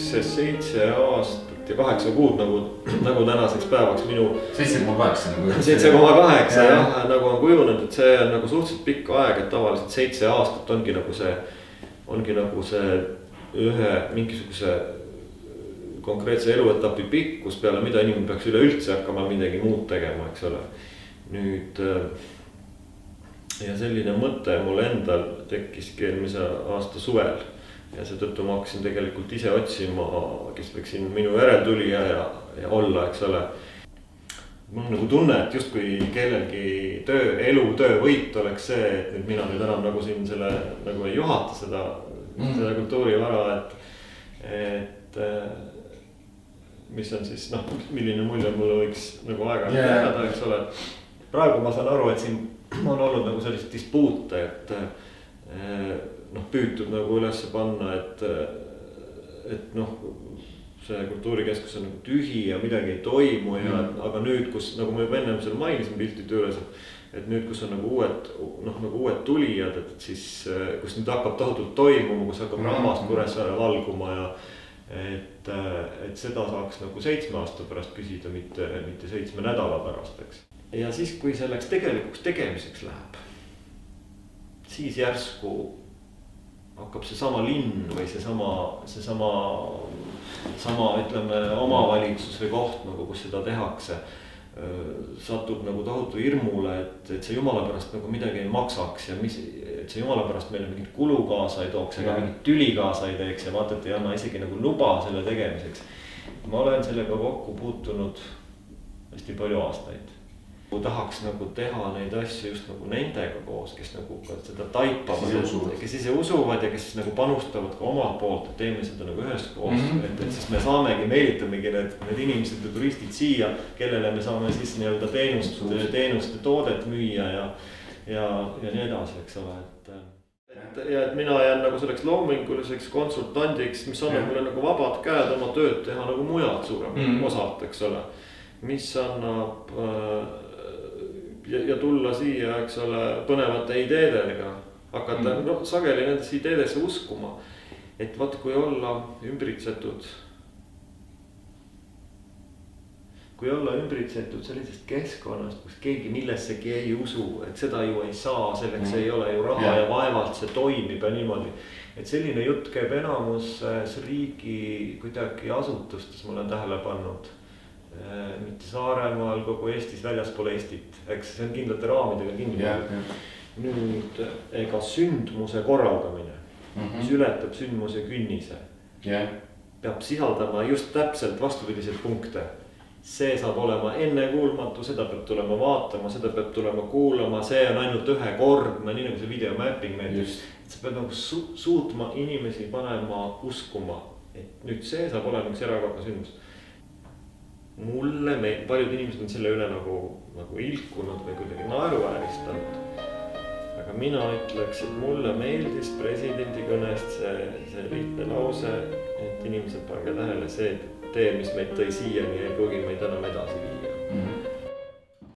see 7 aastat ja 8 kuud nagu tänaseks päevaks minu 7,8 nagu 7,8 jah, nagu on kujunenud, et see on nagu suhteliselt pikk aeg, et tavaliselt 7 aastat ongi nagu see ühe mingisuguse konkreetse eluetapi pikkus, peale mida inimene peaks üleüldse hakkama midagi muud tegema, eks ole. Nüüd ja selline mõte mul endal tekkiski eelmise aasta suvel ja seetõttu ma hakkasin tegelikult ise otsima, kes võiks siin minu järeltulija ja olla, eks ole. Mul on nagu tunne, et justkui kellelgi töö võit oleks see, et nüüd mina enam nagu siin selle nagu ei juhata seda kultuurivara, et mis on siis milline mulje mulle võiks nagu aega jääda, eks ole. Praegu ma saan aru, et siin on olnud nagu sellised dispuute, et püütud nagu üles panna, et see kultuurikeskus on nagu tühi ja midagi ei toimu ja aga nüüd, kus nagu ma juba ennem seal mainisin piltide juures, et nüüd, kus on nagu uued tulijad, et siis, kus nüüd hakkab tohutult toimuma, kus hakkab rahvast Kuressaare valguma ja et seda saaks nagu 7 aasta pärast küsida, mitte 7 nädala pärast, eks. Ja siis, kui selleks tegelikuks tegemiseks läheb, siis järsku hakkab see sama linn või see sama ütleme omavalitsus või koht nagu, kus seda tehakse, satub nagu tohutu hirmule, et see jumala pärast nagu midagi ei maksaks ja et see jumala pärast meile mingit kulu kaasa ei tooks ega mingit tüli kaasa ei teeks ja vaata, et ei anna isegi nagu luba selle tegemiseks. Ma olen sellega kokku puutunud hästi palju aastaid. Tahaks nagu teha neid asju just nagu nendega koos, kes nagu seda taipavad, kes ise usuvad ja kes nagu panustavad ka omalt poolt, et teeme seda nagu üheskoos, et siis me saamegi, meelitamegi need inimesed ja turistid siia, kellele me saame siis nii-öelda teenuste toodet müüa ja nii edasi, eks ole, et mina jään nagu selleks loominguliseks konsultandiks, mis annab mulle nagu vabad käed oma tööd teha nagu mujad suurem osalt, eks ole, mis annab ja tulla siia, eks ole, põnevate ideedega, hakata sageli nendesse ideedesse uskuma, et vaat kui olla ümbritsetud sellisest keskkonnast, kus keegi millessegi ei usu, et seda ju ei saa, selleks ei ole ju raha ja vaevalt see toimib ja niimoodi. Et selline jutt käib enamus riigi kuidagi asutustes, ma olen tähele pannud. Mitte Saaremaal, kogu Eestis, väljaspool Eestit, eks see on kindlate raamidega kinni. Nüüd ega sündmuse korraldamine, mis ületab sündmuse künnise, peab sisaldama just täpselt vastupidiseid punkte. See saab olema ennekuulmatu, seda peab tulema vaatama, seda peab tulema kuulama, see on ainult ühekordne, nii nagu see videomapping näiteks. Sa pead nagu suutma inimesi panema uskuma, et nüüd see saab olema üks erakordne sündmus. Mulle paljud inimesed on selle üle nagu ilkunud või kuidagi naeruvääristanud. Aga mina ütleks, et mulle meeldis presidendi kõnest see lihtne lause, et inimesed pange tähele see tee, mis meid tõi siiani, ei pruugi meid enam edasi viia.